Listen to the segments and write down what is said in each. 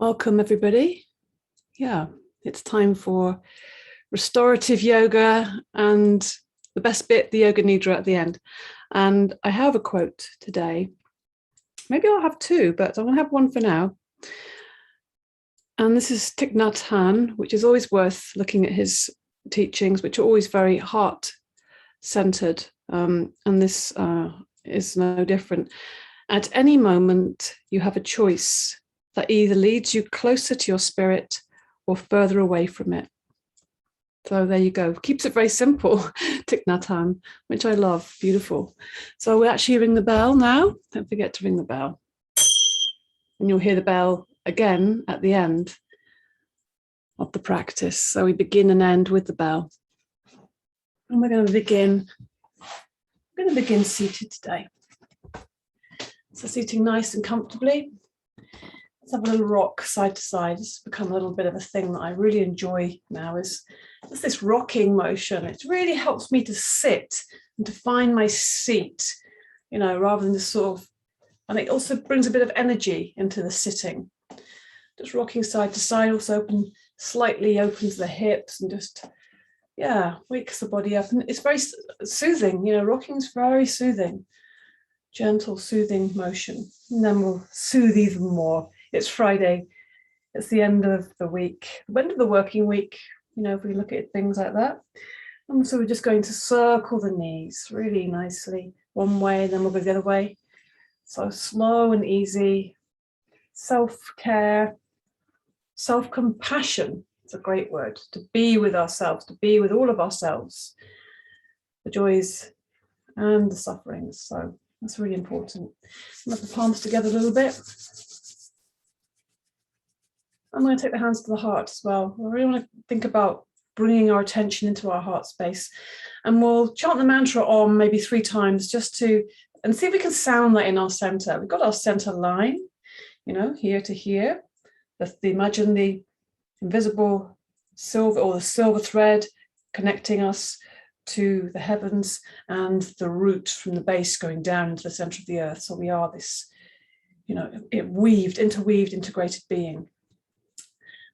Welcome, everybody. Yeah, it's time for restorative yoga and the best bit, the Yoga Nidra at the end. And I have a quote today. Maybe I'll have two, but I'm going to have one for now. And this is Thich Nhat Hanh, which is always worth looking at his teachings, which are always very heart-centered. And this is no different. At any moment, you have a choice that either leads you closer to your spirit or further away from it. So there you go. Keeps it very simple, Thich Nhat Hanh, which I love. Beautiful. So we actually ring the bell now. Don't forget to ring the bell. And you'll hear the bell again at the end of the practice. So we begin and end with the bell. And we're going to begin seated today. So sitting nice and comfortably. Let's have a little rock side to side. It's become a little bit of a thing that I really enjoy now, is just this rocking motion. It really helps me to sit and to find my seat, you know, rather than just sort of, and it also brings a bit of energy into the sitting. Just rocking side to side, also slightly opens the hips and just, yeah, wakes the body up. And it's very soothing, you know, rocking is very soothing. Gentle, soothing motion. And then we'll soothe even more. It's Friday. It's the end of the week, the end of the working week, you know, if we look at things like that. And so we're just going to circle the knees really nicely, one way, then we'll go the other way. So slow and easy. Self-care, self-compassion. It's a great word, to be with ourselves, to be with all of ourselves, the joys and the sufferings. So that's really important. Put the palms together a little bit. I'm going to take the hands to the heart as well. We really want to think about bringing our attention into our heart space. And we'll chant the mantra Om maybe 3 times just to, and see if we can sound that in our center. We've got our center line, you know, here to here. Imagine the invisible silver or the silver thread connecting us to the heavens and the root from the base going down into the center of the earth. So we are this, you know, interweaved, integrated being.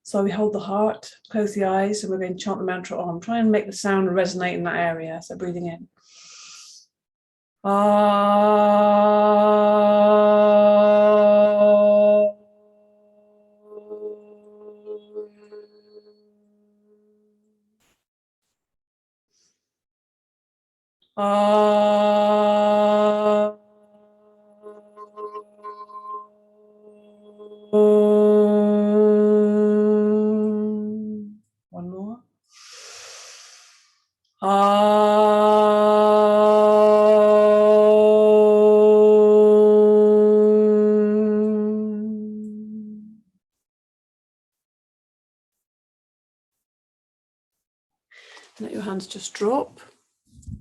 So we hold the heart, close the eyes, and we're going to chant the mantra Om. Try and make the sound resonate in that area. So breathing in. One more. Let your hands just drop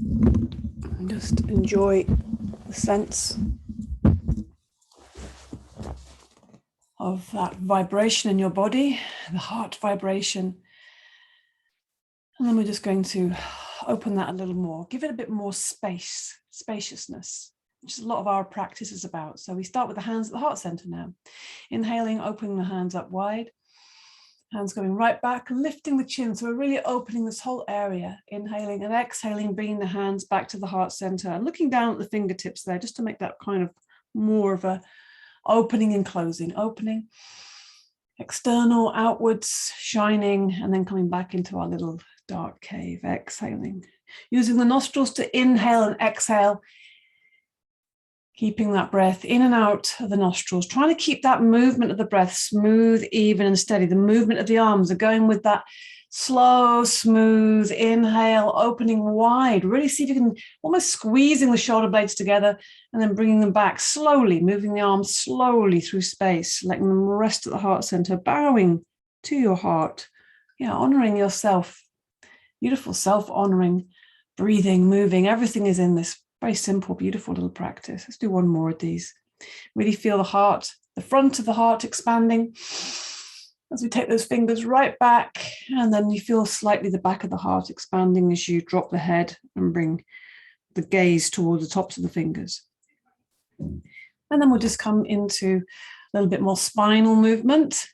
and just enjoy the sense of that vibration in your body, the heart vibration. And then we're just going to open that a little more, give it a bit more spaciousness, which is a lot of our practice is about. So we start with the hands at the heart center now. Inhaling, opening the hands up wide. Hands going right back, lifting the chin. So we're really opening this whole area. Inhaling and exhaling, bringing the hands back to the heart center and looking down at the fingertips there, just to make that kind of more of a opening and closing. Opening, external, outwards, shining, and then coming back into our little dark cave. Exhaling. Using the nostrils to inhale and exhale. Keeping that breath in and out of the nostrils, trying to keep that movement of the breath smooth, even and steady. The movement of the arms are going with that slow, smooth inhale, opening wide. Really see if you can, almost squeezing the shoulder blades together and then bringing them back slowly, moving the arms slowly through space, letting them rest at the heart center, bowing to your heart. Yeah, honoring yourself. Beautiful self-honoring, breathing, moving. Everything is in this very simple, beautiful little practice. Let's do one more of these. Really feel the heart, the front of the heart expanding as we take those fingers right back, and then you feel slightly the back of the heart expanding as you drop the head and bring the gaze towards the tops of the fingers. And then we'll just come into a little bit more spinal movement.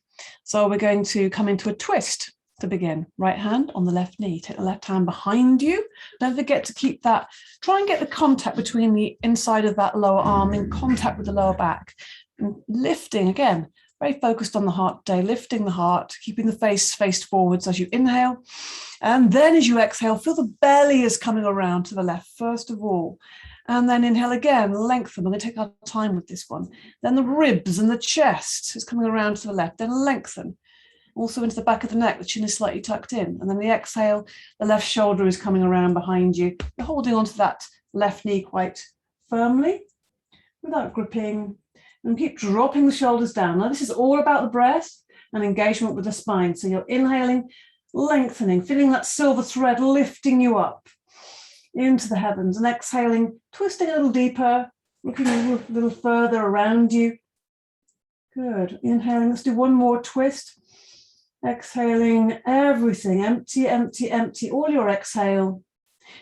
So we're going to come into a twist to begin. Right hand on the left knee. Take the left hand behind you. Don't forget to keep that, try and get the contact between the inside of that lower arm in contact with the lower back. And lifting again, very focused on the heart today, lifting the heart, keeping the face faced forwards as you inhale. And then as you exhale, feel the belly is coming around to the left, first of all. And then inhale again, lengthen. I'm going to take our time with this one. Then the ribs and the chest is coming around to the left, then lengthen. Also into the back of the neck, the chin is slightly tucked in. And then the exhale, the left shoulder is coming around behind you. You're holding onto that left knee quite firmly without gripping. And keep dropping the shoulders down. Now, this is all about the breath and engagement with the spine. So you're inhaling, lengthening, feeling that silver thread lifting you up into the heavens, and exhaling, twisting a little deeper, looking a little further around you. Good. Inhaling, let's do one more twist. Exhaling everything, empty, empty, empty, all your exhale.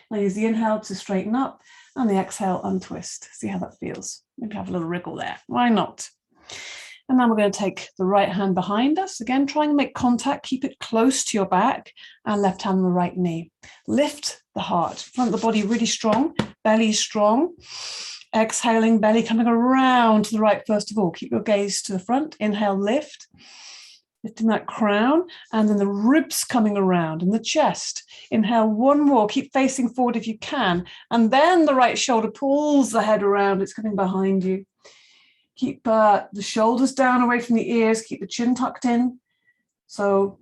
Now use the inhale to straighten up and the exhale, untwist. See how that feels. Maybe have a little wriggle there. Why not? And now we're going to take the right hand behind us. Again, try and make contact. Keep it close to your back. And left hand on the right knee. Lift the heart. Front of the body really strong. Belly strong. Exhaling, belly coming around to the right first of all. Keep your gaze to the front. Inhale, lift. Lifting that crown. And then the ribs coming around and the chest. Inhale, one more. Keep facing forward if you can. And then the right shoulder pulls the head around. It's coming behind you. Keep the shoulders down away from the ears. Keep the chin tucked in. So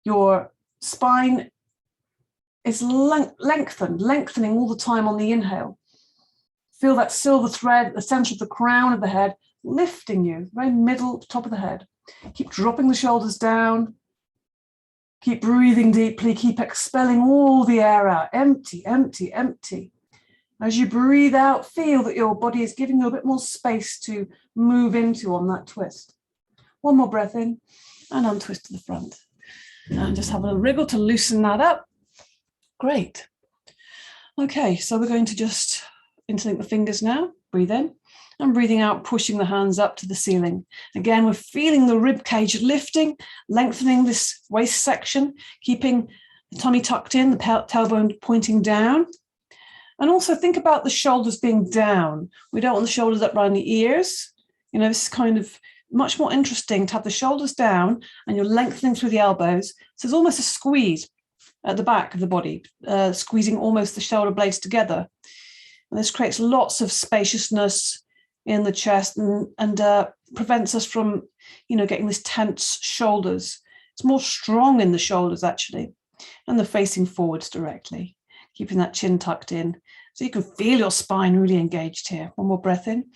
your spine is lengthening all the time on the inhale. Feel that silver thread at the center of the crown of the head, lifting you, very middle, top of the head. Keep dropping the shoulders down. Keep breathing deeply. Keep expelling all the air out. Empty, empty, empty. As you breathe out, feel that your body is giving you a bit more space to move into on that twist. One more breath in and untwist to the front. And just have a little wriggle to loosen that up. Great. Okay, so we're going to just interlink the fingers now. Breathe in and breathing out, pushing the hands up to the ceiling. Again, we're feeling the rib cage lifting, lengthening this waist section, keeping the tummy tucked in, the tailbone pointing down. And also think about the shoulders being down. We don't want the shoulders up around the ears. You know, this is kind of much more interesting to have the shoulders down and you're lengthening through the elbows. So there's almost a squeeze at the back of the body, squeezing almost the shoulder blades together. And this creates lots of spaciousness in the chest and prevents us from, you know, getting this tense shoulders. It's more strong in the shoulders, actually, and they're facing forwards directly, keeping that chin tucked in. So you can feel your spine really engaged here. One more breath in.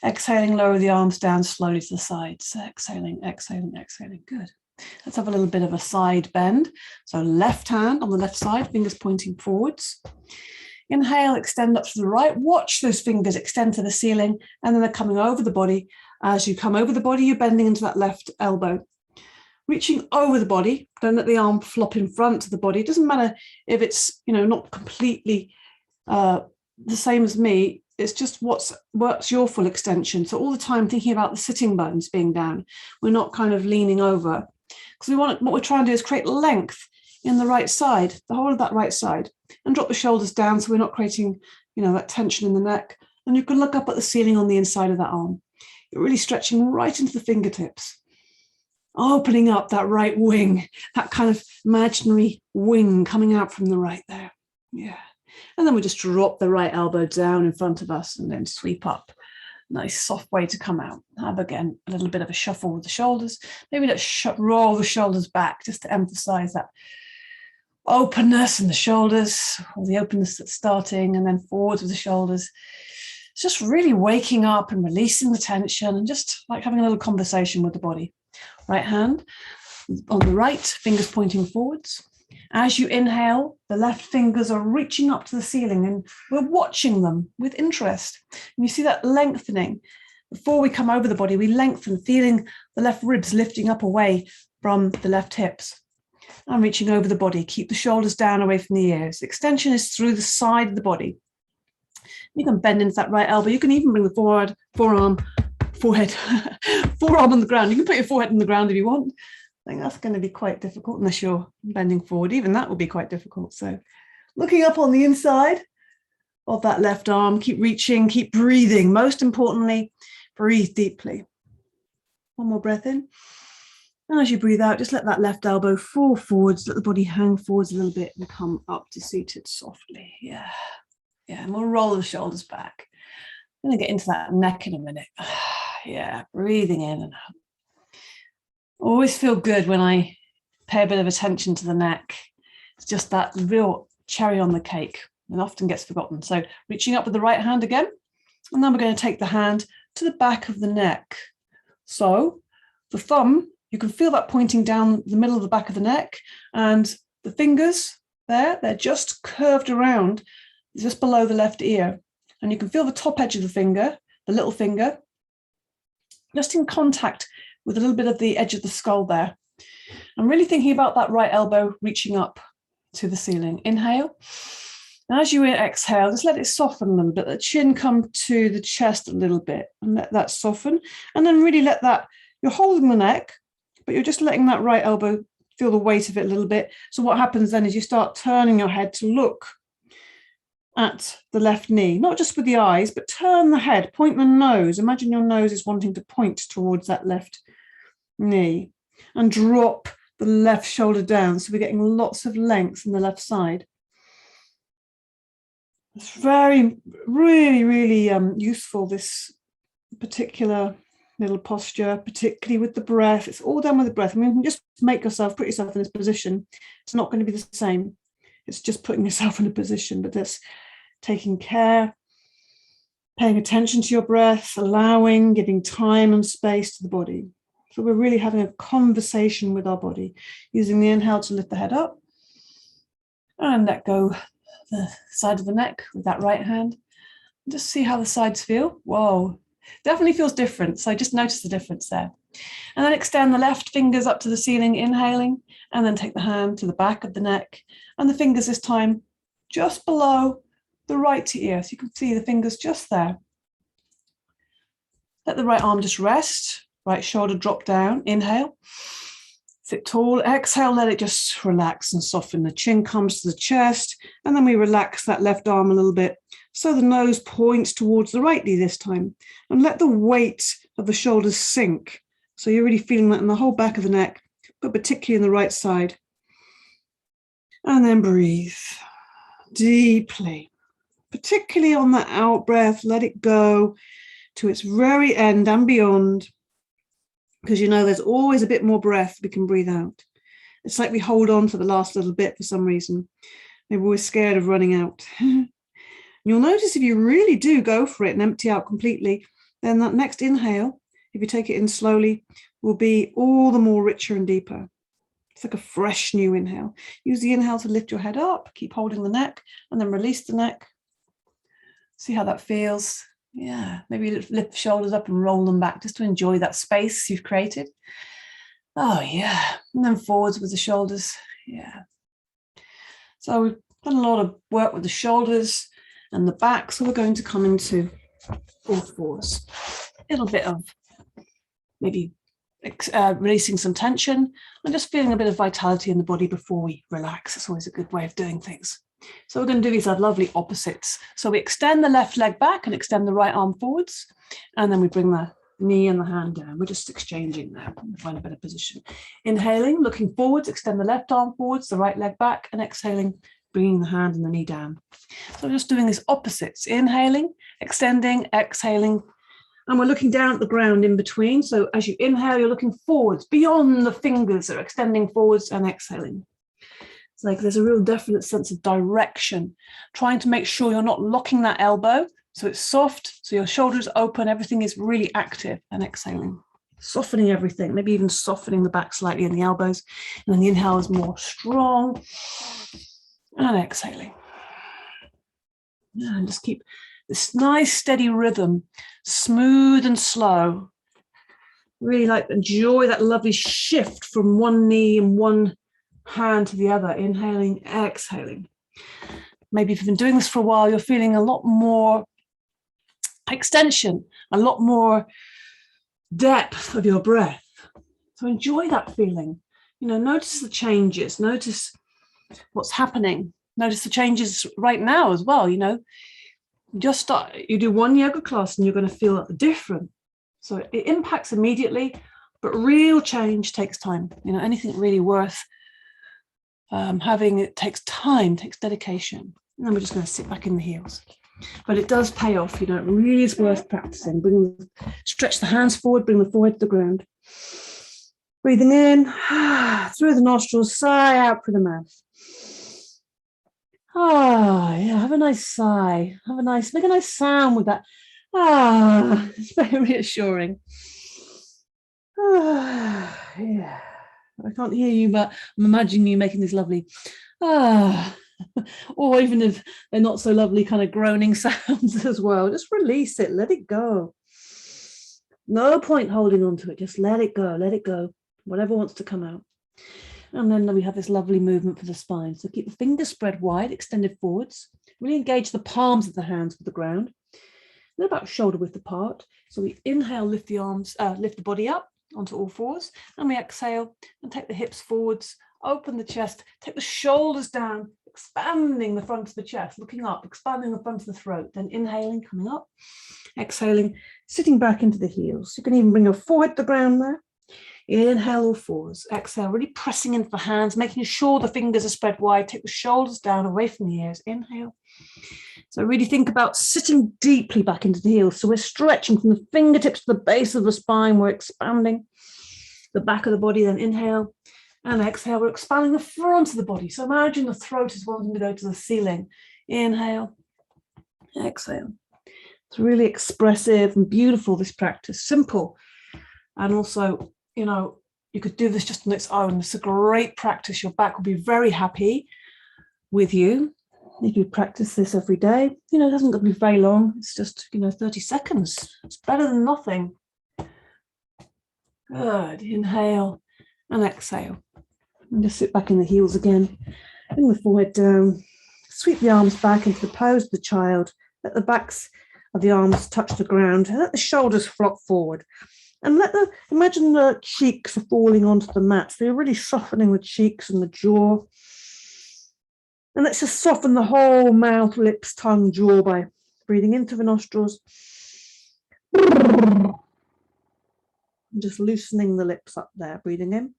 Exhaling, lower the arms down slowly to the sides. Exhaling, exhaling, exhaling. Good. Let's have a little bit of a side bend. So left hand on the left side, fingers pointing forwards. Inhale, extend up to the right. Watch those fingers extend to the ceiling, and then they're coming over the body. As you come over the body, you're bending into that left elbow. Reaching over the body, don't let the arm flop in front of the body. It doesn't matter if it's, you know, not completely the same as me. It's just what's your full extension. So all the time thinking about the sitting bones being down. We're not kind of leaning over. Because what we're trying to do is create length in the right side, the whole of that right side, and drop the shoulders down so we're not creating, you know, that tension in the neck. And you can look up at the ceiling on the inside of that arm. You're really stretching right into the fingertips, opening up that right wing, that kind of imaginary wing coming out from the right there. Yeah. And then we just drop the right elbow down in front of us and then sweep up. Nice soft way to come out. Have again a little bit of a shuffle with the shoulders. Maybe let's roll the shoulders back just to emphasize that openness in the shoulders, or the openness that's starting, and then forwards with the shoulders. It's just really waking up and releasing the tension and just like having a little conversation with the body. Right hand on the right, fingers pointing forwards. As you inhale, the left fingers are reaching up to the ceiling and we're watching them with interest. And you see that lengthening. Before we come over the body, we lengthen, feeling the left ribs lifting up away from the left hips. And reaching over the body, keep the shoulders down away from the ears. Extension is through the side of the body. You can bend into that right elbow. You can even bring the forearm forehead, forearm on the ground. You can put your forehead on the ground if you want. I think that's going to be quite difficult unless you're bending forward. Even that will be quite difficult. So looking up on the inside of that left arm, keep reaching, keep breathing. Most importantly, breathe deeply. One more breath in. And as you breathe out, just let that left elbow fall forwards, let the body hang forwards a little bit and come up to seated softly. Yeah. Yeah, and we'll roll the shoulders back. I'm going to get into that neck in a minute. Yeah, breathing in and out. Always feel good when I pay a bit of attention to the neck. It's just that real cherry on the cake and often gets forgotten. So reaching up with the right hand again, and then we're going to take the hand to the back of the neck. So the thumb, you can feel that pointing down the middle of the back of the neck, and the fingers there, they're just curved around just below the left ear. And you can feel the top edge of the finger, the little finger, just in contact with a little bit of the edge of the skull there. I'm really thinking about that right elbow reaching up to the ceiling. Inhale. And as you exhale, just let it soften a little bit. The chin come to the chest a little bit and let that soften. And then really let that, you're holding the neck, but you're just letting that right elbow feel the weight of it a little bit. So what happens then is you start turning your head to look at the left knee, not just with the eyes, but turn the head, point the nose. Imagine your nose is wanting to point towards that left knee, and drop the left shoulder down. So we're getting lots of length in the left side. It's really, really useful, this particular little posture, particularly with the breath. It's all done with the breath. I mean, you can just put yourself in this position. It's not going to be the same. It's just putting yourself in a position, but that's taking care, paying attention to your breath, allowing, giving time and space to the body. So we're really having a conversation with our body, using the inhale to lift the head up and let go the side of the neck with that right hand. Just see how the sides feel. Whoa, definitely feels different. So just notice the difference there. And then extend the left fingers up to the ceiling, inhaling, and then take the hand to the back of the neck and the fingers this time just below the right ear. So you can see the fingers just there. Let the right arm just rest, right shoulder drop down, inhale, sit tall, exhale, let it just relax and soften. The chin comes to the chest, and then we relax that left arm a little bit so the nose points towards the right knee this time, and let the weight of the shoulders sink. So you're really feeling that in the whole back of the neck, but particularly in the right side. And then breathe deeply, particularly on that out breath. Let it go to its very end and beyond, because you know there's always a bit more breath we can breathe out. It's like we hold on for the last little bit for some reason. Maybe we're scared of running out. You'll notice if you really do go for it and empty out completely, then that next inhale, if you take it in slowly, will be all the more richer and deeper. It's like a fresh new inhale. Use the inhale to lift your head up, keep holding the neck, and then release the neck. See how that feels. Yeah, maybe lift the shoulders up and roll them back just to enjoy that space you've created. Oh, yeah. And then forwards with the shoulders. Yeah. So we've done a lot of work with the shoulders and the back. So we're going to come into all fours. A little bit of maybe releasing some tension and just feeling a bit of vitality in the body before we relax. It's always a good way of doing things. So we're going to do these lovely opposites. So we extend the left leg back and extend the right arm forwards, and then we bring the knee and the hand down. We're just exchanging there and find a better position. Inhaling, looking forwards, extend the left arm forwards, the right leg back, and exhaling, bringing the hand and the knee down. So we're just doing these opposites. Inhaling, extending, exhaling, and we're looking down at the ground in between. So as you inhale, you're looking forwards, beyond the fingers that are extending forwards, and exhaling. It's like there's a real definite sense of direction, trying to make sure you're not locking that elbow so it's soft, so your shoulders open, everything is really active, and exhaling, softening everything, maybe even softening the back slightly in the elbows, and then the inhale is more strong, and exhaling. And just keep this nice steady rhythm, smooth and slow. Really like enjoy that lovely shift from one knee and one hand to the other, inhaling, exhaling. Maybe if you've been doing this for a while, you're feeling a lot more extension, a lot more depth of your breath. So enjoy that feeling. You know, notice the changes, notice what's happening, notice the changes right now as well. You know, just start, you do one yoga class and you're going to feel different. So it impacts immediately, but real change takes time. You know, anything really worth having, it takes time, takes dedication. And then we're just going to sit back in the heels. But it does pay off, you know, it really is worth practicing. Stretch the hands forward, bring the forehead to the ground. Breathing in through the nostrils, sigh out through the mouth. Yeah, have a nice sigh. Make a nice sound with that. It's very reassuring. Yeah. I can't hear you, but I'm imagining you making this lovely or even if they're not so lovely, kind of groaning sounds as well. Just release it, let it go. No point holding on to it, just let it go, whatever wants to come out. And then we have this lovely movement for the spine. So keep the fingers spread wide, extended forwards. Really engage the palms of the hands with the ground. They're about shoulder width apart. So we inhale, lift the arms, lift the body up onto all fours, and we exhale and take the hips forwards, open the chest, take the shoulders down, expanding the front of the chest, looking up, expanding the front of the throat, then inhaling, coming up, exhaling, sitting back into the heels. You can even bring your forehead to the ground there. Inhale all fours, exhale, really pressing into the hands, making sure the fingers are spread wide, take the shoulders down away from the ears, inhale. So really think about sitting deeply back into the heels. So we're stretching from the fingertips to the base of the spine. We're expanding the back of the body, then inhale and exhale. We're expanding the front of the body. So imagine the throat is wanting to go to the ceiling. Inhale, exhale. It's really expressive and beautiful, this practice, simple. And also, you know, you could do this just on its own. It's a great practice. Your back will be very happy with you. If you practice this every day, you know, it doesn't got to be very long. It's just, 30 seconds. It's better than nothing. Good. Inhale and exhale. And just sit back in the heels again. Bring the forehead down. Sweep the arms back into the pose of the child. Let the backs of the arms touch the ground. And let the shoulders flop forward. And imagine the cheeks are falling onto the mat. So you're really softening the cheeks and the jaw. And let's just soften the whole mouth, lips, tongue, jaw by breathing into the nostrils. And just loosening the lips up there, breathing in.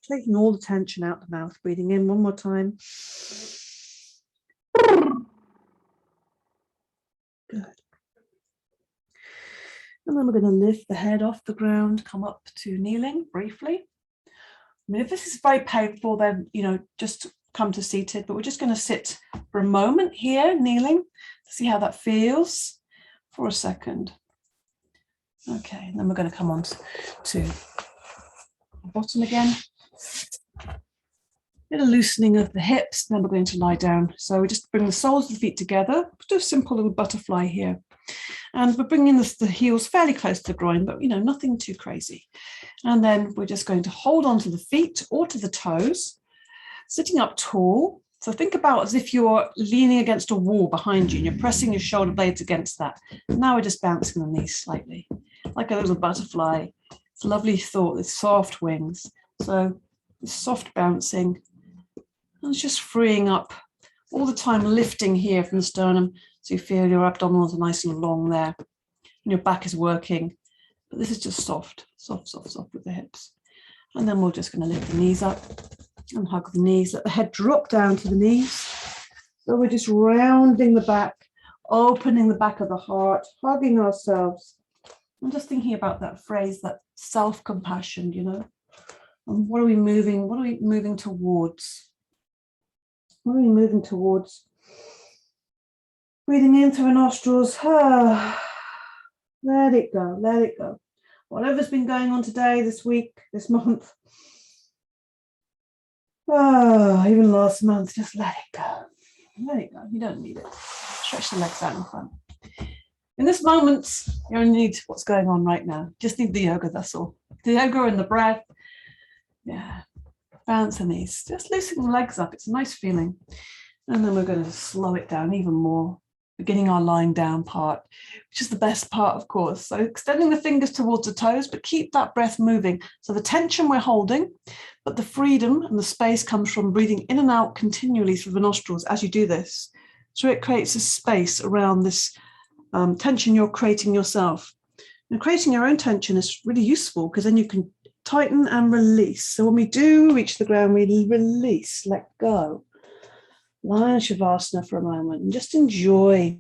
Taking all the tension out the mouth, breathing in one more time. Good. And then we're going to lift the head off the ground, come up to kneeling briefly. I mean, if this is very painful, then, just come to seated, but we're just going to sit for a moment here, kneeling, to see how that feels for a second. Okay, and then we're going to come on to the bottom again. Bit of loosening of the hips, then we're going to lie down. So we just bring the soles of the feet together, do a simple little butterfly here. And we're bringing the heels fairly close to the groin, but nothing too crazy. And then we're just going to hold on to the feet or to the toes, sitting up tall. So think about as if you're leaning against a wall behind you and you're pressing your shoulder blades against that. Now we're just bouncing the knees slightly, like a little butterfly. It's a lovely thought with soft wings. So soft bouncing. And it's just freeing up all the time, lifting here from the sternum. So you feel your abdominals are nice and long there. And your back is working. But this is just soft with the hips. And then we're just going to lift the knees up and hug the knees. Let the head drop down to the knees. So we're just rounding the back, opening the back of the heart, hugging ourselves. I'm just thinking about that phrase, that self-compassion, And what are we moving towards? What are we moving towards? Breathing in through the nostrils. Let it go. Whatever's been going on today, this week, this month, even last month, just let it go. Let it go. You don't need it. Stretch the legs out in front. In this moment, you only need what's going on right now. Just need the yoga, that's all. The yoga and the breath. Yeah. Bounce the knees. Just loosening the legs up. It's a nice feeling. And then we're going to slow it down even more. beginning our lying down part, which is the best part, of course. So extending the fingers towards the toes, but keep that breath moving. So the tension we're holding, but the freedom and the space comes from breathing in and out continually through the nostrils as you do this. So it creates a space around this tension you're creating yourself. And creating your own tension is really useful because then you can tighten and release. So when we do reach the ground, we release, let go. Lie in Shavasana for a moment and just enjoy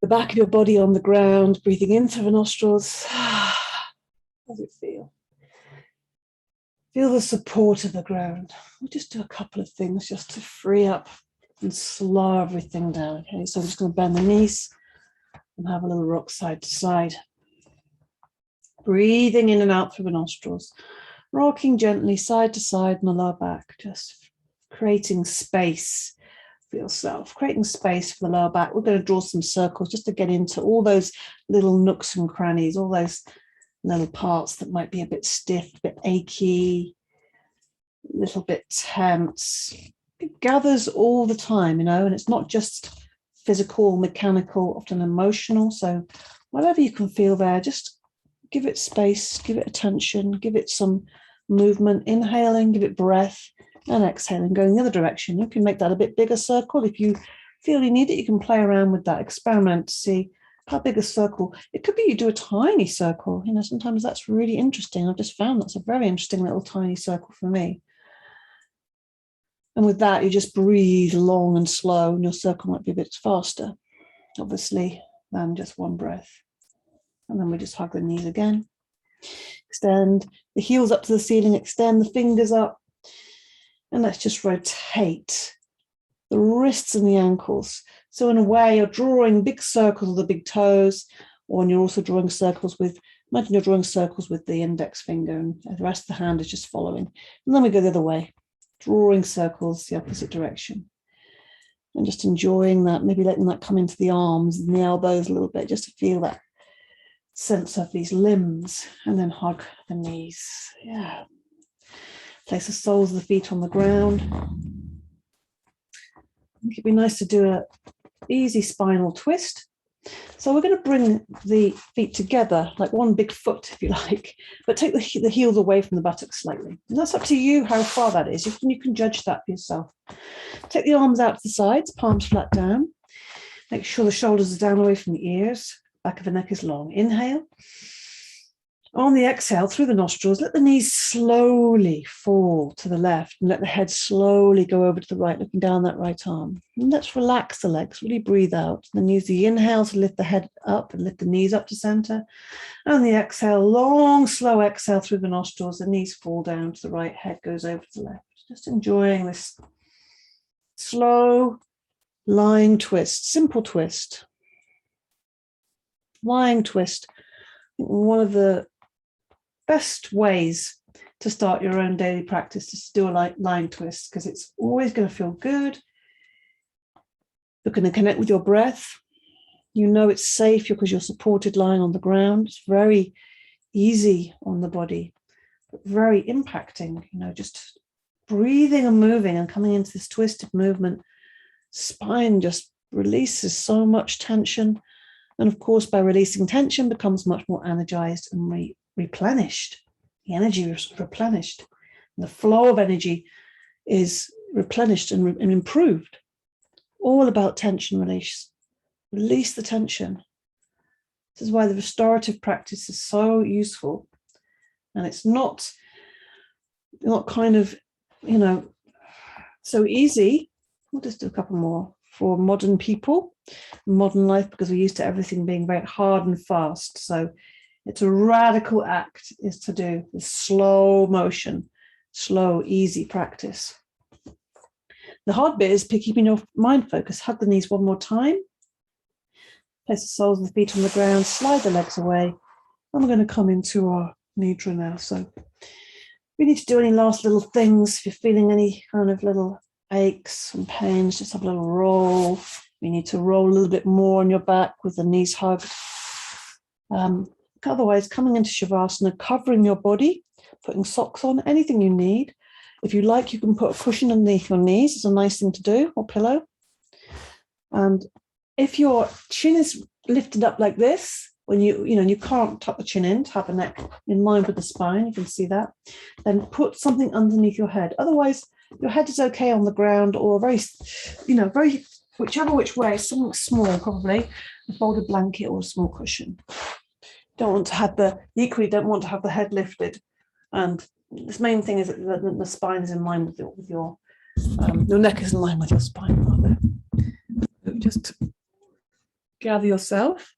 the back of your body on the ground, breathing in through the nostrils. How does it feel? Feel the support of the ground. We'll just do a couple of things just to free up and slow everything down. Okay, so I'm just going to bend the knees and have a little rock side to side. Breathing in and out through the nostrils, rocking gently side to side in the lower back, just creating space for yourself, creating space for the lower back. We're going to draw some circles just to get into all those little nooks and crannies, all those little parts that might be a bit stiff, a bit achy, a little bit tense. It gathers all the time, and it's not just physical, mechanical, often emotional. So whatever you can feel there, just give it space, give it attention, give it some movement, inhaling, give it breath, and exhaling, going the other direction. You can make that a bit bigger circle. If you feel you need it, you can play around with that, experiment to see how big a circle. It could be you do a tiny circle. Sometimes that's really interesting. I've just found that's a very interesting little tiny circle for me. And with that, you just breathe long and slow, and your circle might be a bit faster, obviously, than just one breath. And then we just hug the knees again. Extend the heels up to the ceiling, extend the fingers up. And let's just rotate the wrists and the ankles. So in a way, you're drawing big circles with the big toes, or you're also drawing circles with, imagine you're drawing circles with the index finger, and the rest of the hand is just following. And then we go the other way, drawing circles the opposite direction. And just enjoying that, maybe letting that come into the arms and the elbows a little bit, just to feel that sense of these limbs, and then hug the knees. Yeah. Place the soles of the feet on the ground. I think it'd be nice to do an easy spinal twist. So we're going to bring the feet together, like one big foot, if you like, but take the heels away from the buttocks slightly. And that's up to you how far that is. You can judge that for yourself. Take the arms out to the sides, palms flat down. Make sure the shoulders are down away from the ears. Back of the neck is long. Inhale. On the exhale, through the nostrils, let the knees slowly fall to the left and let the head slowly go over to the right, looking down that right arm. And let's relax the legs, really breathe out. Then use the inhale to lift the head up and lift the knees up to center. And the exhale, long, slow exhale through the nostrils, the knees fall down to the right, head goes over to the left. Just enjoying this slow lying twist, simple twist. Lying twist, one of the best ways to start your own daily practice is to do a lying twist, because it's always going to feel good. You're going to connect with your breath. It's safe because you're supported lying on the ground. It's very easy on the body, but very impacting, just breathing and moving and coming into this twisted movement. Spine just releases so much tension. And of course, by releasing tension, becomes much more energized and replenished. The energy is replenished. And the flow of energy is replenished and improved. All about tension release. Release the tension. This is why the restorative practice is so useful. And it's not kind of, so easy. We'll just do a couple more for modern people, modern life, because we're used to everything being very hard and fast. So it's a radical act is to do this slow motion, slow, easy practice. The hard bit is keeping your mind focused. Hug the knees one more time. Place the soles of the feet on the ground, slide the legs away. And we're going to come into our Nidra now. So we need to do any last little things. If you're feeling any kind of little aches and pains, just have a little roll. You need to roll a little bit more on your back with the knees hugged. Otherwise, coming into Shavasana, covering your body, putting socks on, anything you need. If you like, you can put a cushion underneath your knees. It's a nice thing to do, or pillow. And if your chin is lifted up like this, when you can't tuck the chin in, to have the neck in line with the spine, you can see that, then put something underneath your head. Otherwise, your head is okay on the ground, or very, whichever which way, something small, probably a folded blanket or a small cushion. Don't want to have equally don't want to have the head lifted. And this main thing is that the spine is in line with your neck is in line with your spine, rather. So just gather yourself.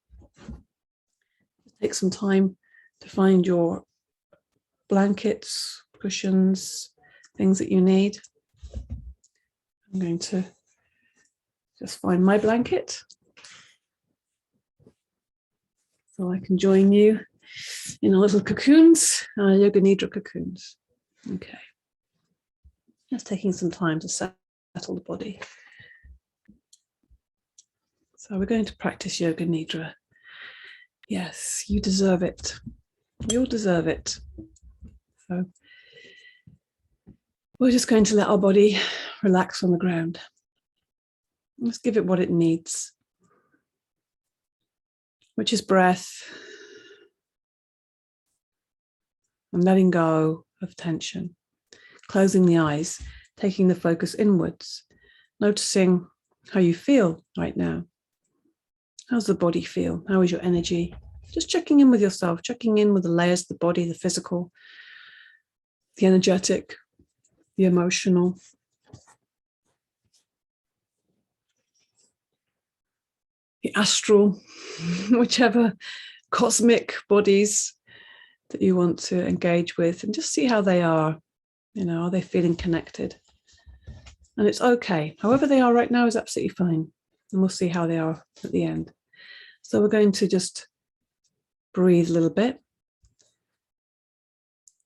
Take some time to find your blankets, cushions, things that you need. I'm going to just find my blanket so I can join you in our little cocoons, our Yoga Nidra cocoons. Okay. Just taking some time to settle the body. So we're going to practice Yoga Nidra. Yes, you deserve it. We all deserve it. So we're just going to let our body relax on the ground. Let's give it what it needs, which is breath and letting go of tension. Closing the eyes, taking the focus inwards, noticing how you feel right now. How's the body feel? How is your energy? Just checking in with yourself, checking in with the layers of the body, the physical, the energetic, the emotional. The astral, whichever cosmic bodies that you want to engage with, and just see how they are. Are they feeling connected? And it's okay. However they are right now is absolutely fine. And we'll see how they are at the end. So we're going to just breathe a little bit.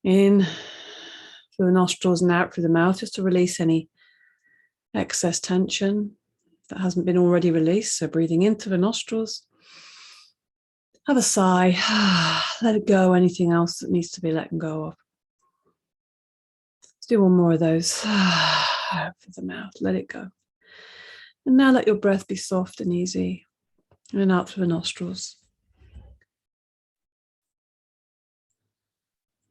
In through the nostrils and out through the mouth, just to release any excess tension that hasn't been already released. So breathing into the nostrils. Have a sigh. Let it go, anything else that needs to be let go of. Let's do one more of those. Out through the mouth, let it go. And now let your breath be soft and easy. And out through the nostrils.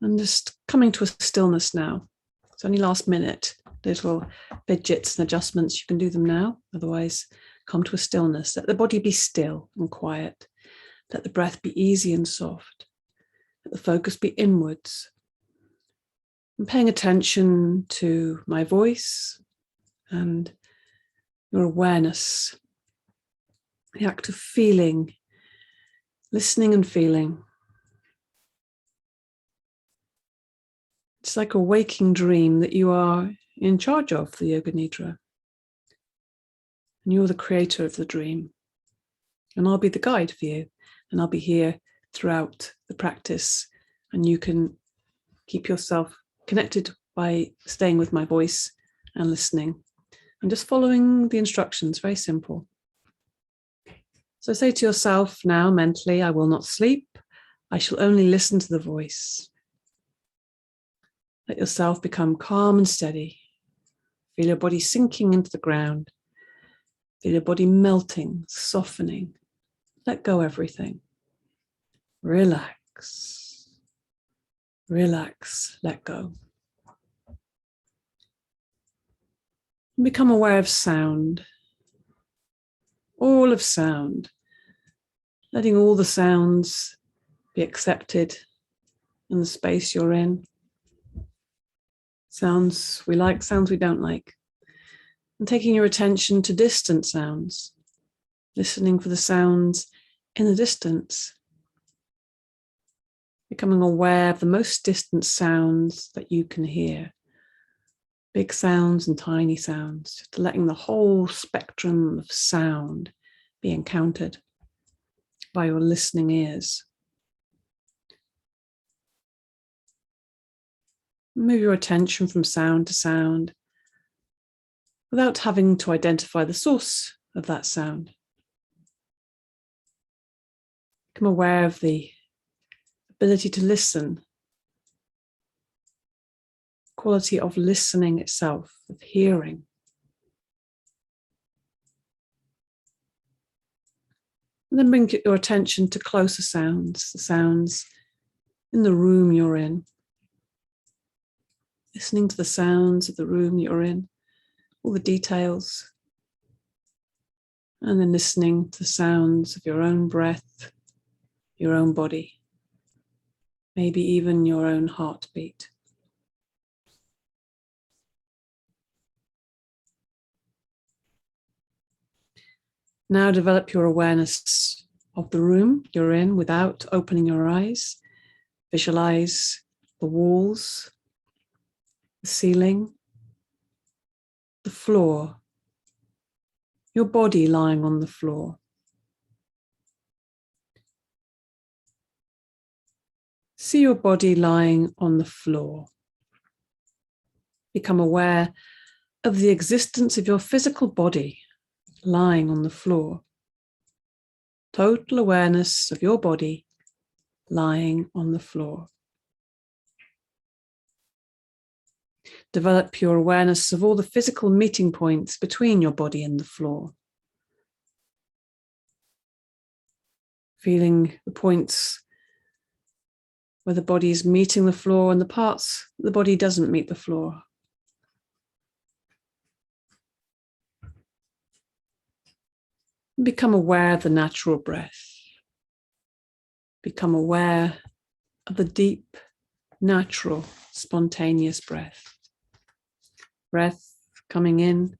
And just coming to a stillness now. It's only last minute. Little fidgets and adjustments, you can do them now. Otherwise, come to a stillness. Let the body be still and quiet. Let the breath be easy and soft. Let the focus be inwards. I'm paying attention to my voice and your awareness. The act of feeling, listening and feeling. It's like a waking dream that you are in charge of, the Yoga Nidra. And you're the creator of the dream. And I'll be the guide for you. And I'll be here throughout the practice. And you can keep yourself connected by staying with my voice and listening. And just following the instructions, very simple. So say to yourself now mentally, I will not sleep. I shall only listen to the voice. Let yourself become calm and steady. Feel your body sinking into the ground. Feel your body melting, softening. Let go everything. Relax. Relax, let go. And become aware of sound. All of sound. Letting all the sounds be accepted in the space you're in. Sounds we like, sounds we don't like. And taking your attention to distant sounds. Listening for the sounds in the distance. Becoming aware of the most distant sounds that you can hear. Big sounds and tiny sounds. Just letting the whole spectrum of sound be encountered by your listening ears. Move your attention from sound to sound without having to identify the source of that sound. Become aware of the ability to listen, quality of listening itself, of hearing. And then bring your attention to closer sounds, the sounds in the room you're in. Listening to the sounds of the room you're in, all the details. And then listening to the sounds of your own breath, your own body, maybe even your own heartbeat. Now develop your awareness of the room you're in without opening your eyes. Visualize the walls, the ceiling, the floor, your body lying on the floor. See your body lying on the floor. Become aware of the existence of your physical body lying on the floor. Total awareness of your body lying on the floor. Develop your awareness of all the physical meeting points between your body and the floor. Feeling the points where the body is meeting the floor and the parts the body doesn't meet the floor. Become aware of the natural breath. Become aware of the deep, natural, spontaneous breath. Breath coming in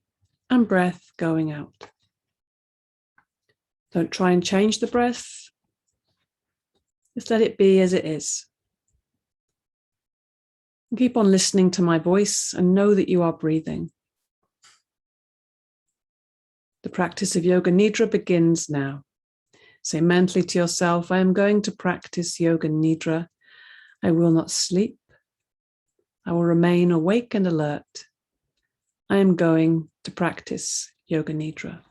and breath going out. Don't try and change the breath. Just let it be as it is. And keep on listening to my voice and know that you are breathing. The practice of Yoga Nidra begins now. Say mentally to yourself, I am going to practice Yoga Nidra. I will not sleep. I will remain awake and alert. I am going to practice Yoga Nidra.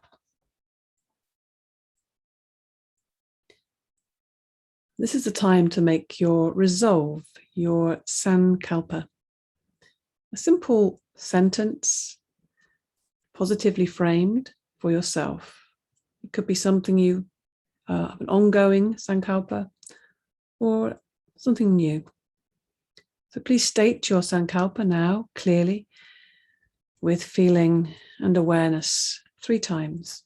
This is the time to make your resolve, your sankalpa. A simple sentence, positively framed for yourself. It could be something you have an ongoing sankalpa or something new. So please state your sankalpa now clearly with feeling and awareness 3 times.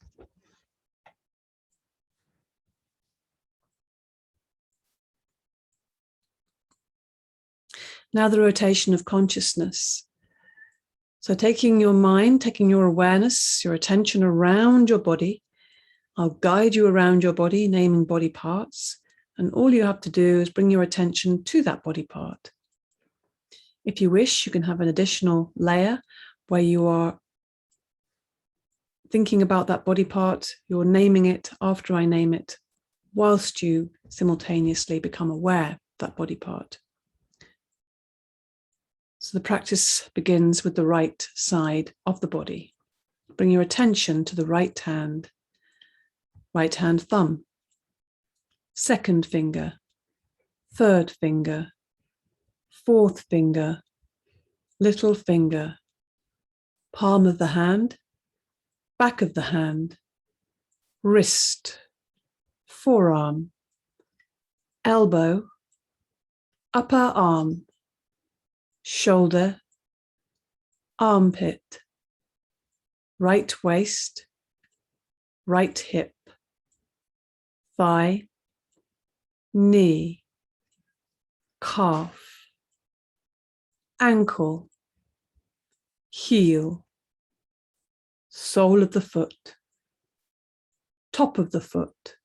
Now the rotation of consciousness. So taking your mind, taking your awareness, your attention around your body. I'll guide you around your body, naming body parts. And all you have to do is bring your attention to that body part. If you wish, you can have an additional layer where you are thinking about that body part. You're naming it after I name it, whilst you simultaneously become aware of that body part. So the practice begins with the right side of the body. Bring your attention to the right hand thumb, second finger, third finger, fourth finger, little finger, palm of the hand, back of the hand, wrist, forearm, elbow, upper arm, shoulder, armpit, right waist, right hip, thigh, knee, calf, ankle, heel, sole of the foot, top of the foot,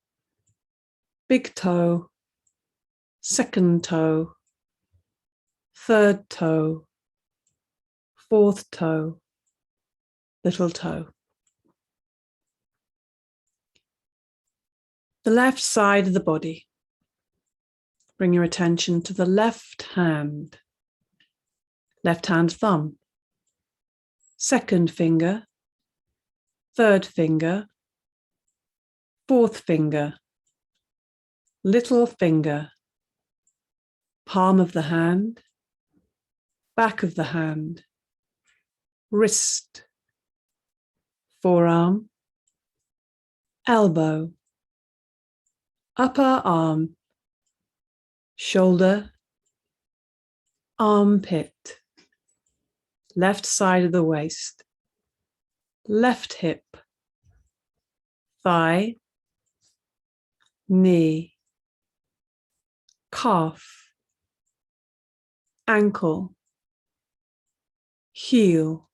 big toe, second toe, third toe, fourth toe, little toe. The left side of the body. Bring your attention to the left hand thumb, second finger, third finger, fourth finger, little finger, palm of the hand, back of the hand, wrist, forearm, elbow, upper arm, shoulder, armpit, left side of the waist, left hip, thigh, knee, calf, ankle, heel,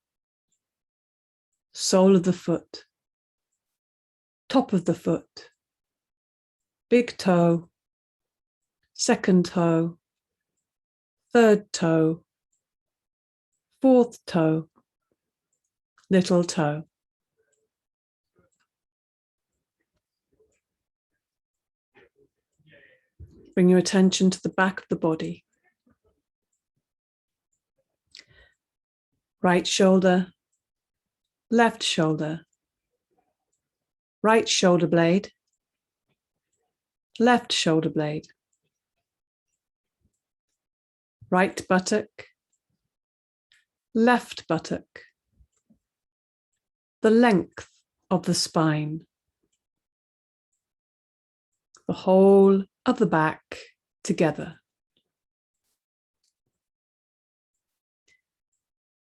sole of the foot, top of the foot, big toe, second toe, third toe, fourth toe, little toe. Bring your attention to the back of the body. Right shoulder, left shoulder, right shoulder blade, left shoulder blade, right buttock, left buttock, the length of the spine, the whole of the back together.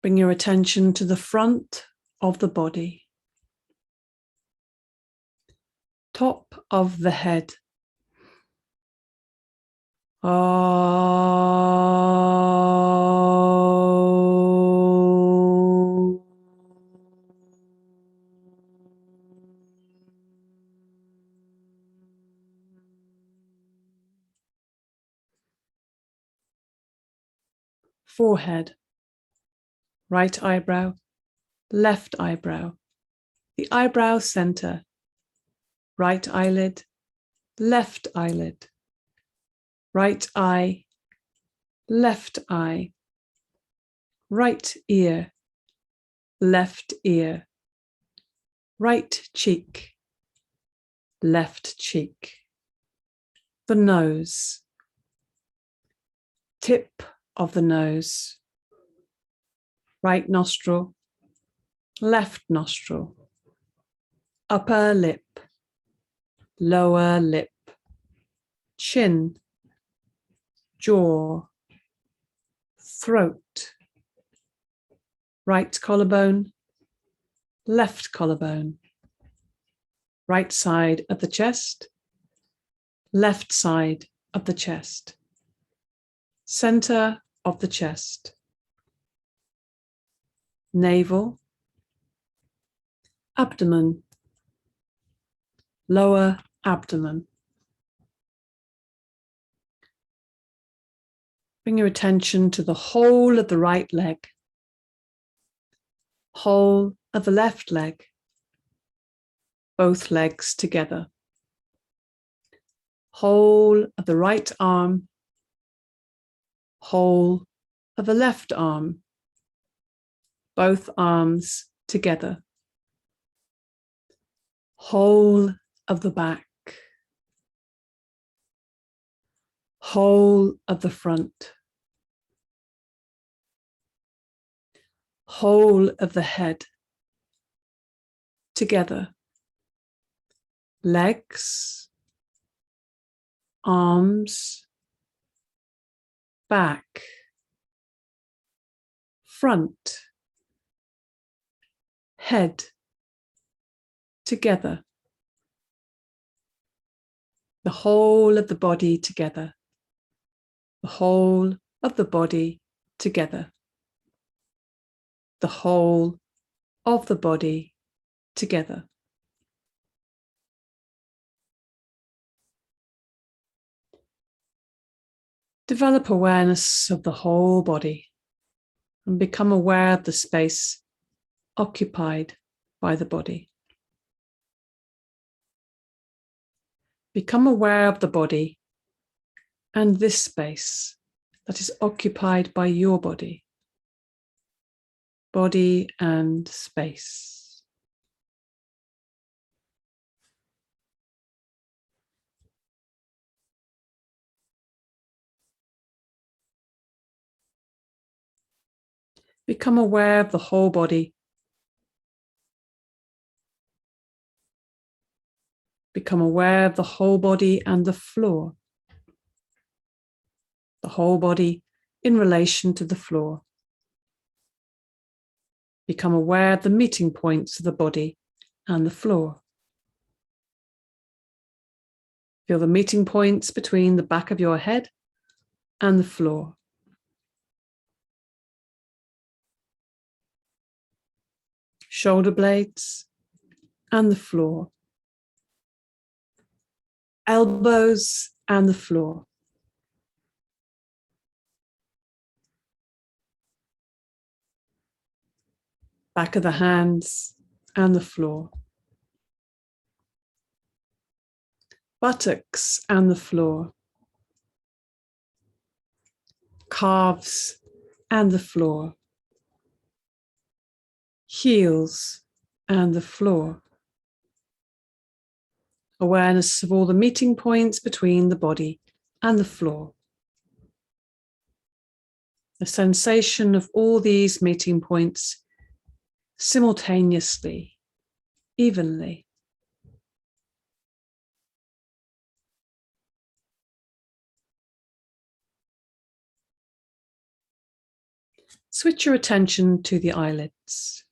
Bring your attention to the front of the body, top of the head. Forehead, right eyebrow, left eyebrow, the eyebrow center, right eyelid, left eyelid, right eye, left eye, right ear, left ear, right cheek, left cheek, the nose, tip of the nose, right nostril, left nostril, upper lip, lower lip, chin, jaw, throat, right collarbone, left collarbone, right side of the chest, left side of the chest, center of the chest, navel, abdomen, lower abdomen. Bring your attention to the whole of the right leg, whole of the left leg, both legs together, whole of the right arm, whole of the left arm, both arms together, whole of the back, whole of the front, whole of the head, together, legs, arms, back, front, head, together, the whole of the body together, the whole of the body together, the whole of the body together. Develop awareness of the whole body and become aware of the space occupied by the body. Become aware of the body and this space that is occupied by your body. Body and space. Become aware of the whole body. Become aware of the whole body and the floor. The whole body in relation to the floor. Become aware of the meeting points of the body and the floor. Feel the meeting points between the back of your head and the floor. Shoulder blades and the floor. Elbows and the floor. Back of the hands and the floor. Buttocks and the floor. Calves and the floor. Heels and the floor. Awareness of all the meeting points between the body and the floor. The sensation of all these meeting points simultaneously, evenly. Switch your attention to the eyelids.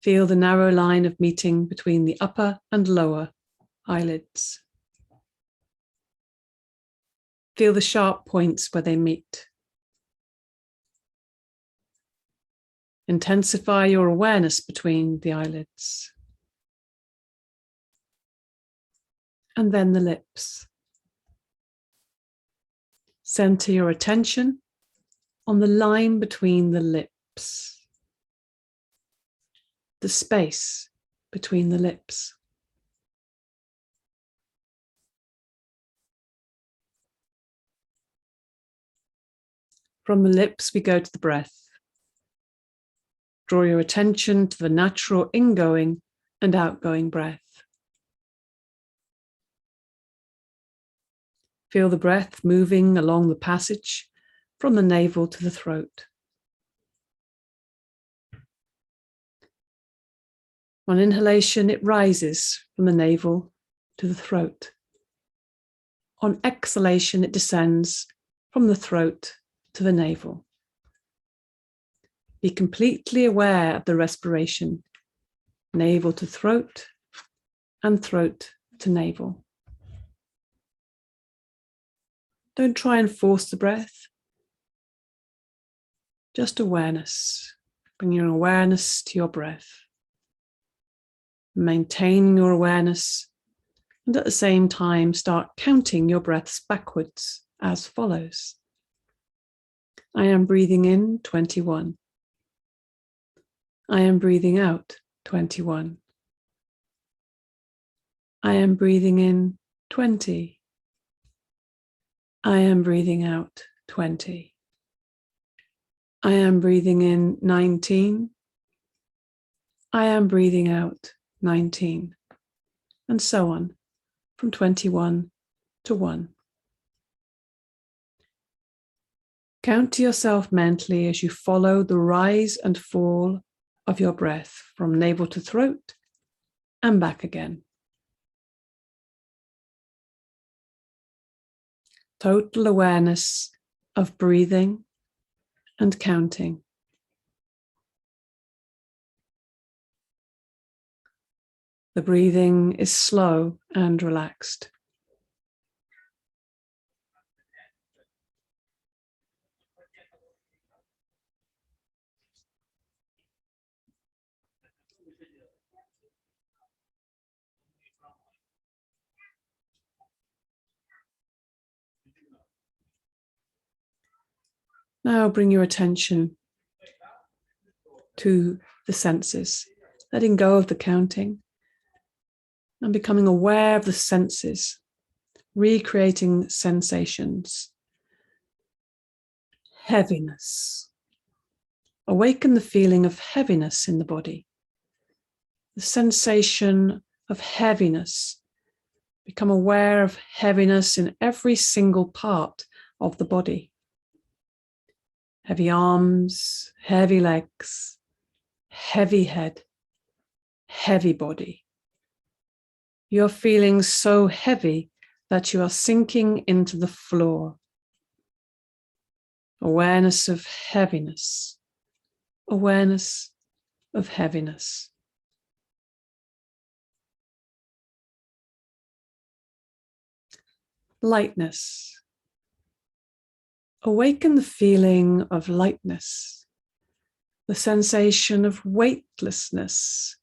Feel the narrow line of meeting between the upper and lower eyelids. Feel the sharp points where they meet. Intensify your awareness between the eyelids. And then the lips. Center your attention on the line between the lips. The space between the lips. From the lips, we go to the breath. Draw your attention to the natural ingoing and outgoing breath. Feel the breath moving along the passage from the navel to the throat. On inhalation, it rises from the navel to the throat. On exhalation, it descends from the throat to the navel. Be completely aware of the respiration, navel to throat and throat to navel. Don't try and force the breath. Just awareness. Bring your awareness to your breath. Maintain your awareness, and at the same time start counting your breaths backwards as follows. I am breathing in 21. I am breathing out 21. I am breathing in 20. I am breathing out 20. I am breathing in 19. I am breathing out 19. And so on, from 21 to 1. Count to yourself mentally as you follow the rise and fall of your breath from navel to throat and back again. Total awareness of breathing and counting. The breathing is slow and relaxed. Now bring your attention to the senses, letting go of the counting and becoming aware of the senses, recreating sensations. Heaviness. Awaken the feeling of heaviness in the body. The sensation of heaviness. Become aware of heaviness in every single part of the body. Heavy arms, heavy legs, heavy head, heavy body. You're feeling so heavy that you are sinking into the floor. Awareness of heaviness. Awareness of heaviness. Lightness. Awaken the feeling of lightness, the sensation of weightlessness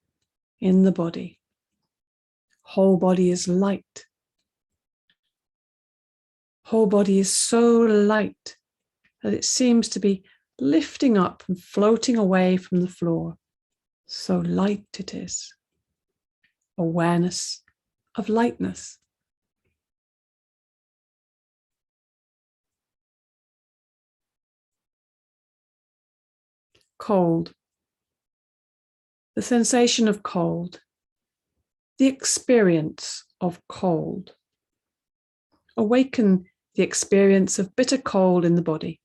in the body. Whole body is light. Whole body is so light that it seems to be lifting up and floating away from the floor. So light it is. Awareness of lightness. Cold. The sensation of cold. The experience of cold. Awaken the experience of bitter cold in the body.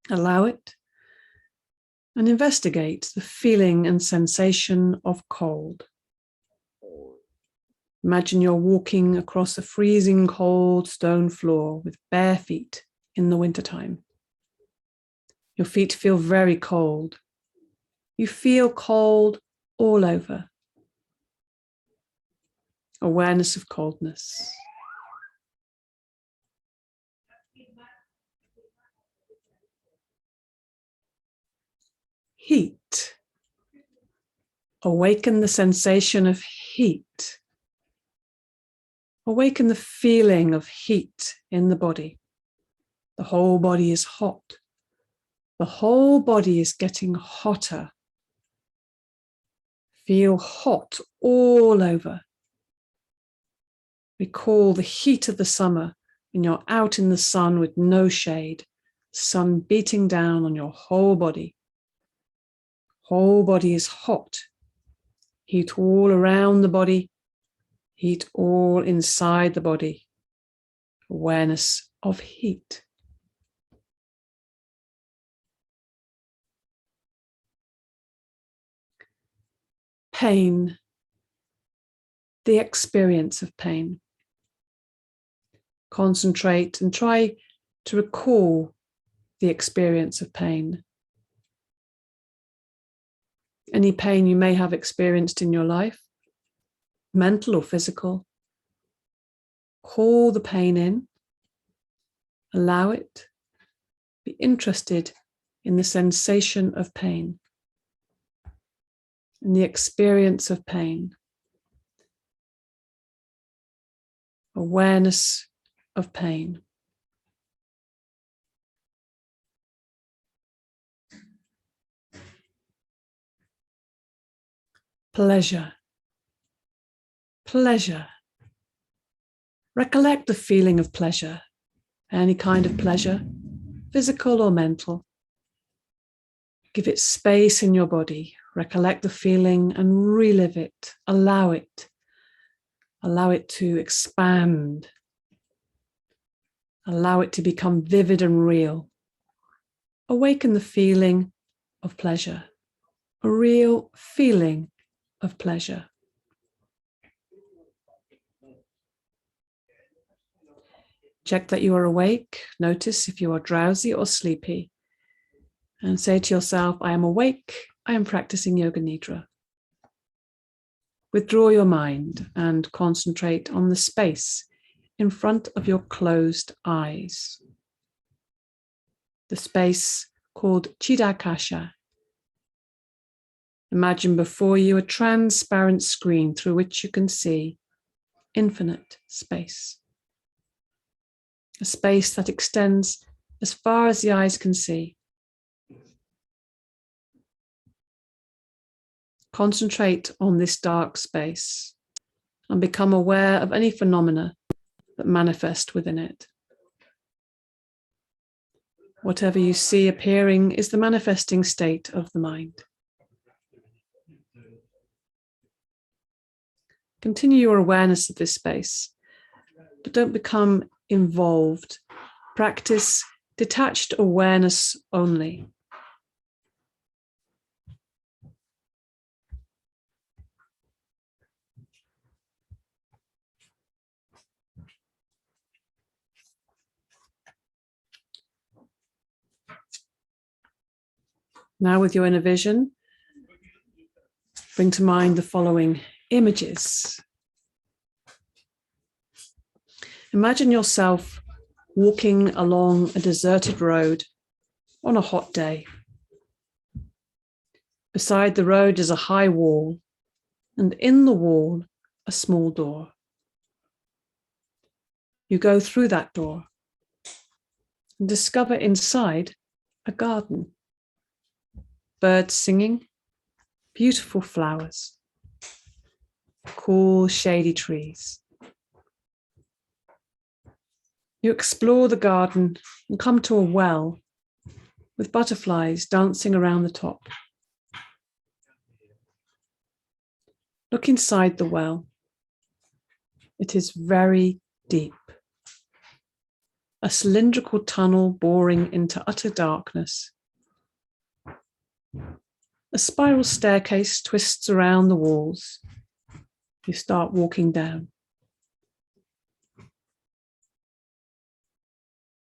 Allow it and investigate the feeling and sensation of cold. Imagine you're walking across a freezing cold stone floor with bare feet in the wintertime. Your feet feel very cold. You feel cold all over. Awareness of coldness. Heat. Awaken the sensation of heat. Awaken the feeling of heat in the body. The whole body is hot. The whole body is getting hotter. Feel hot all over. Recall the heat of the summer when you're out in the sun with no shade, sun beating down on your whole body. Whole body is hot. Heat all around the body. Heat all inside the body. Awareness of heat. Pain. The experience of pain. Concentrate and try to recall the experience of pain. Any pain you may have experienced in your life, mental or physical. Call the pain in. Allow it. Be interested in the sensation of pain, in the experience of pain. Awareness of pain. Pleasure. Pleasure. Recollect the feeling of pleasure, any kind of pleasure, physical or mental. Give it space in your body. Recollect the feeling and relive it. Allow it. Allow it to expand. Allow it to become vivid and real. Awaken the feeling of pleasure, a real feeling of pleasure. Check that you are awake. Notice if you are drowsy or sleepy. And say to yourself, I am awake. I am practicing Yoga Nidra. Withdraw your mind and concentrate on the space in front of your closed eyes. The space called Chidakasha. Imagine before you a transparent screen through which you can see infinite space. A space that extends as far as the eyes can see. Concentrate on this dark space and become aware of any phenomena that manifest within it. Whatever you see appearing is the manifesting state of the mind. Continue your awareness of this space, but don't become involved. Practice detached awareness only. Now with your inner vision, bring to mind the following images. Imagine yourself walking along a deserted road on a hot day. Beside the road is a high wall, and in the wall, a small door. You go through that door and discover inside a garden. Birds singing, beautiful flowers, cool, shady trees. You explore the garden and come to a well with butterflies dancing around the top. Look inside the well. It is very deep. A cylindrical tunnel boring into utter darkness. A spiral staircase twists around the walls. You start walking down.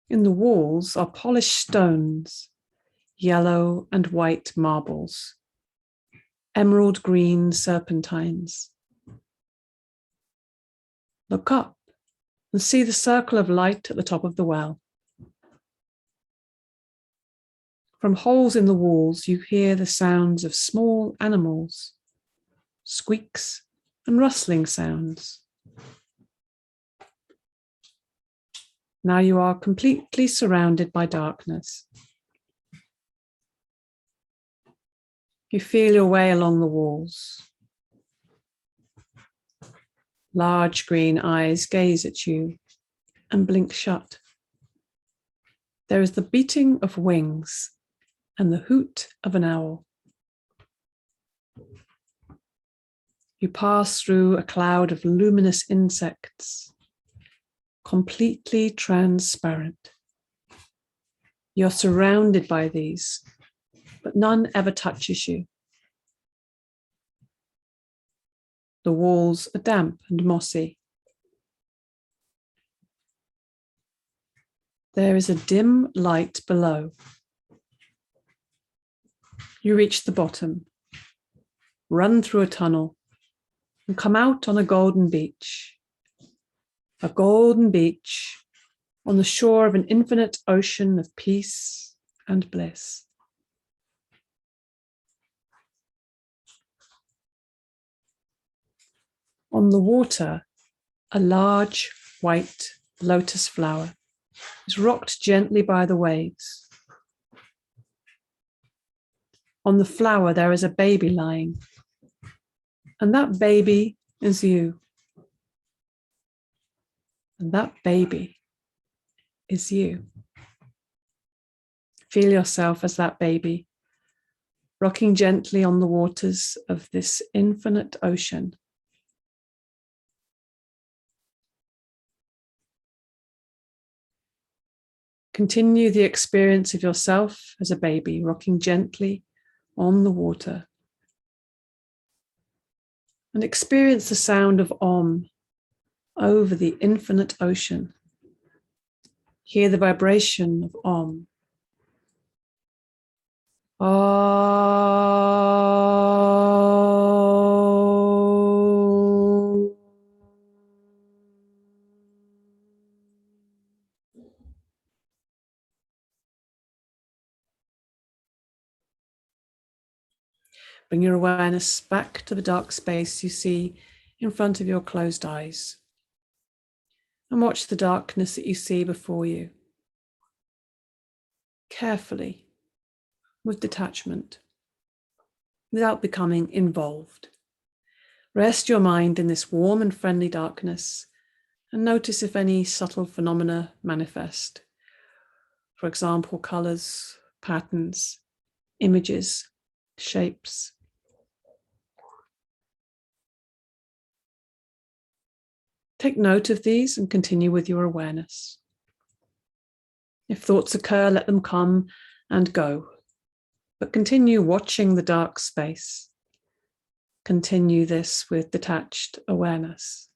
In the walls are polished stones, yellow and white marbles, emerald green serpentines. Look up and see the circle of light at the top of the well. From holes in the walls, you hear the sounds of small animals, squeaks and rustling sounds. Now you are completely surrounded by darkness. You feel your way along the walls. Large green eyes gaze at you and blink shut. There is the beating of wings and the hoot of an owl. You pass through a cloud of luminous insects, completely transparent. You're surrounded by these, but none ever touches you. The walls are damp and mossy. There is a dim light below. You reach the bottom, run through a tunnel, and come out on a golden beach. A golden beach on the shore of an infinite ocean of peace and bliss. On the water, a large white lotus flower is rocked gently by the waves. On the flower, there is a baby lying, and that baby is you. And that baby is you. Feel yourself as that baby, rocking gently on the waters of this infinite ocean. Continue the experience of yourself as a baby, rocking gently on the water. And experience the sound of Om over the infinite ocean. Hear the vibration of Om. Om. Bring your awareness back to the dark space you see in front of your closed eyes. And watch the darkness that you see before you. Carefully, with detachment, without becoming involved. Rest your mind in this warm and friendly darkness and notice if any subtle phenomena manifest. For example, colors, patterns, images, shapes. Take note of these and continue with your awareness. If thoughts occur, let them come and go, but continue watching the dark space. Continue this with detached awareness.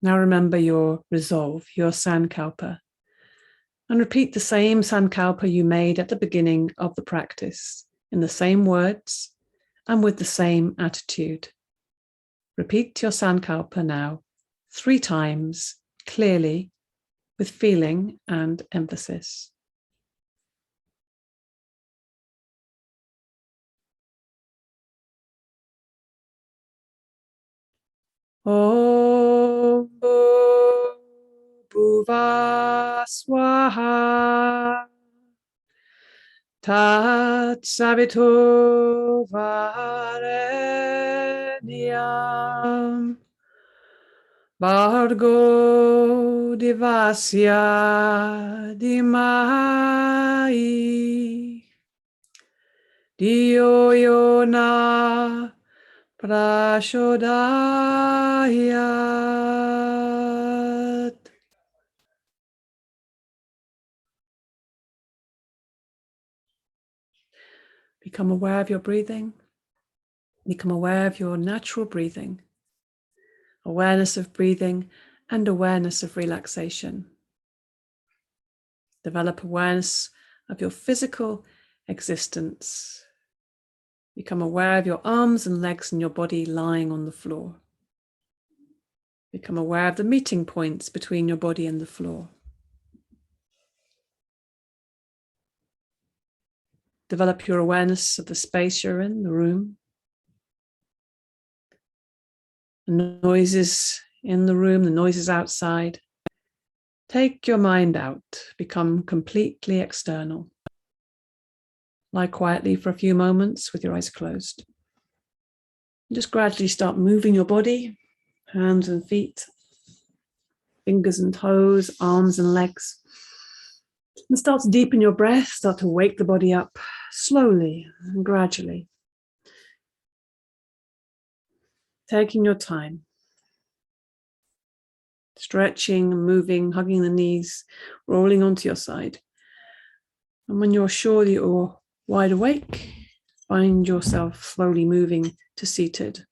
Now remember your resolve, your sankalpa, and repeat the same sankalpa you made at the beginning of the practice in the same words and with the same attitude. Repeat your sankalpa now 3 times clearly with feeling and emphasis. Om Bhuva Swaha Tat Savito Varenyam Bhargo Devasya Dhimai Dio Yona Prachodayat. Become aware of your breathing. Become aware of your natural breathing. Awareness of breathing and awareness of relaxation. Develop awareness of your physical existence. Become aware of your arms and legs and your body lying on the floor. Become aware of the meeting points between your body and the floor. Develop your awareness of the space you're in, the room. The noises in the room, the noises outside. Take your mind out, become completely external. Lie quietly for a few moments with your eyes closed. And just gradually start moving your body, hands and feet, fingers and toes, arms and legs. And start to deepen your breath, start to wake the body up slowly and gradually. Taking your time. Stretching, moving, hugging the knees, rolling onto your side. And when you're sure that you're wide awake, find yourself slowly moving to seated.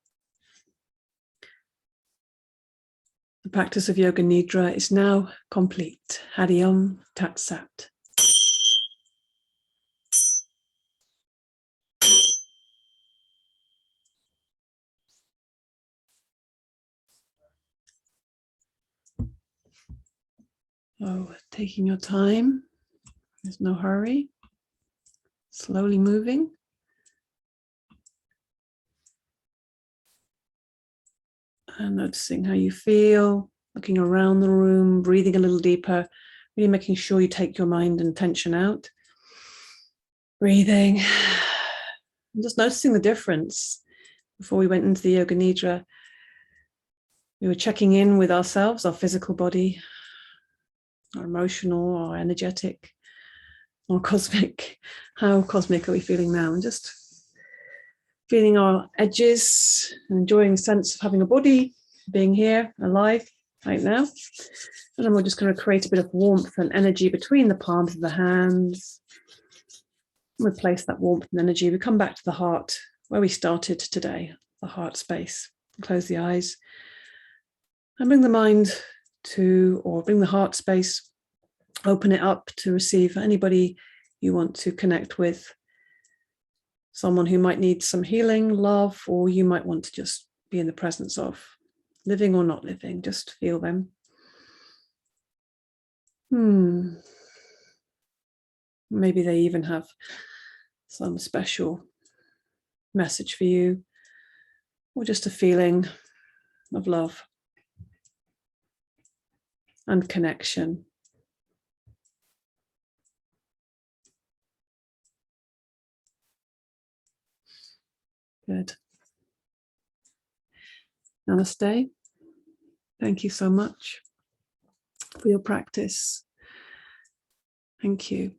The practice of Yoga Nidra is now complete. Hari Om Tat Sat. Oh, taking your time. There's no hurry. Slowly moving. And noticing how you feel, looking around the room, breathing a little deeper, really making sure you take your mind and tension out. Breathing. And just noticing the difference. Before we went into the Yoga Nidra, we were checking in with ourselves, our physical body, our emotional, our energetic, our cosmic. How cosmic are we feeling now? And just feeling our edges, and enjoying the sense of having a body, being here, alive, right now. And then we're just going to create a bit of warmth and energy between the palms of the hands. We place that warmth and energy. We come back to the heart, where we started today, the heart space. Close the eyes. And bring the mind to, or bring the heart space, open it up to receive anybody you want to connect with. Someone who might need some healing, love, or you might want to just be in the presence of, living or not living, just feel them. Maybe they even have some special message for you, or just a feeling of love and connection. Good. Namaste. Thank you so much for your practice. Thank you.